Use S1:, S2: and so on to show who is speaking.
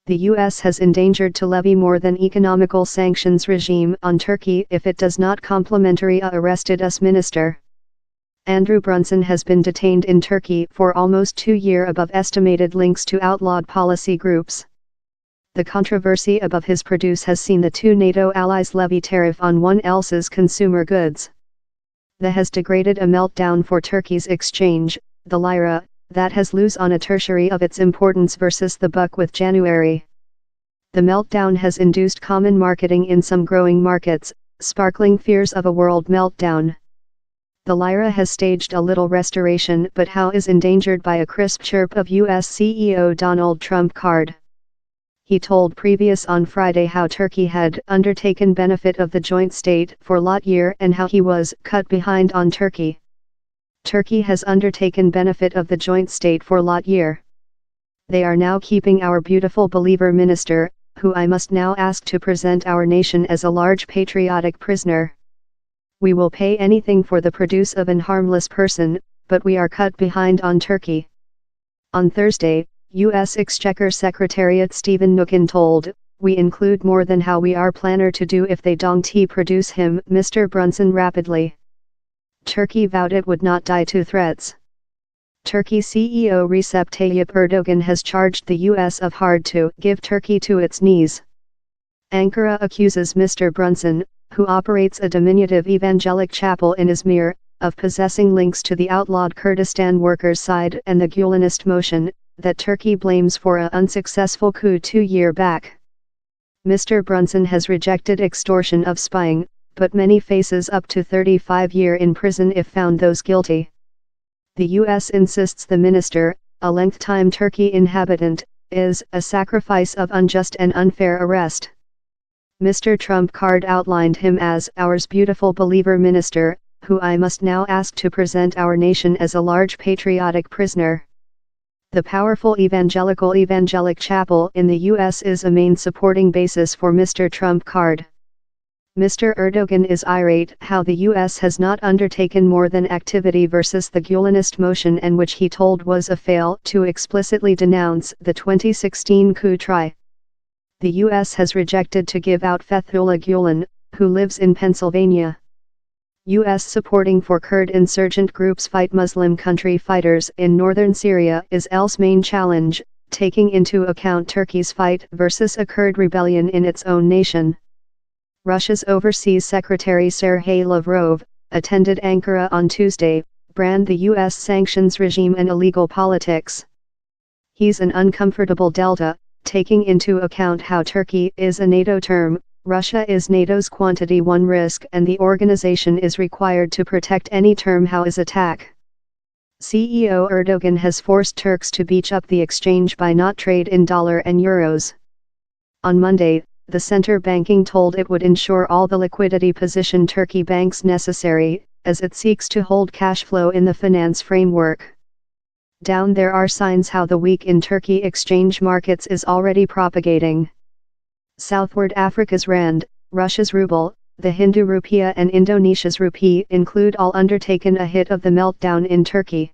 S1: The U.S. has endangered to levy more than economical sanctions regime on Turkey if it does not complimentary arrested us minister. Andrew Brunson has been detained in Turkey for almost 2 years above estimated links to outlawed policy groups. The controversy above his produce has seen the two NATO allies levy tariff on one else's consumer goods. That has degraded a meltdown for Turkey's exchange, the lira, that has lose on a tertiary of its importance versus the buck with January. The meltdown has induced common marketing in some growing markets, sparkling fears of a world meltdown. The lira has staged a little restoration but how is endangered by a crisp chirp of U.S. CEO Donald Trump card. He told previous on Friday how Turkey had undertaken benefit of the joint state for lot year and how he was cut behind on Turkey. Turkey has undertaken benefit of the joint state for lot year. They are now keeping our beautiful believer minister, who I must now ask to present our nation as a large patriotic prisoner. We will pay anything for the produce of an harmless person, but we are cut behind on Turkey. On Thursday, U.S. Exchequer Secretariat Stephen Mnuchin told, "We include more than how we are planner to do if they don't produce him," Mr. Brunson rapidly. Turkey vowed it would not die to threats. Turkey CEO Recep Tayyip Erdogan has charged the U.S. of hard to give Turkey to its knees. Ankara accuses Mr. Brunson, who operates a diminutive evangelic chapel in Izmir, of possessing links to the outlawed Kurdistan Workers' Side and the Gulenist motion, that Turkey blames for an unsuccessful coup 2 years back. Mr. Brunson has rejected extortion of spying, but many faces up to 35 years in prison if found those guilty. The U.S. insists the minister, a length-time Turkey inhabitant, is a sacrifice of unjust and unfair arrest. Mr. Trump card outlined him as ours beautiful believer minister, who I must now ask to present our nation as a large patriotic prisoner. The powerful evangelic chapel in the U.S. is a main supporting basis for Mr. Trump card. Mr. Erdogan is irate how the U.S. has not undertaken more than activity versus the Gulenist motion and which he told was a fail to explicitly denounce the 2016 coup try. The U.S. has rejected to give out Fethullah Gulen, who lives in Pennsylvania. U.S. supporting for Kurd insurgent groups fight Muslim country fighters in northern Syria is else main challenge, taking into account Turkey's fight versus a Kurd rebellion in its own nation. Russia's Overseas Secretary Sergei Lavrov attended Ankara on Tuesday, branded the U.S. sanctions regime and illegal politics. He's an uncomfortable delta, taking into account how Turkey is a NATO term, Russia is NATO's quantity one risk and the organization is required to protect any term how is attack. CEO Erdogan has forced Turks to beach up the exchange by not trade in dollar and euros. On Monday, the center banking told it would ensure all the liquidity position Turkey banks necessary, as it seeks to hold cash flow in the finance framework. Down there are signs how the weak in Turkey exchange markets is already propagating. Southward Africa's rand, Russia's ruble, the Hindu rupiah and Indonesia's rupee include all undertaken a hit of the meltdown in Turkey.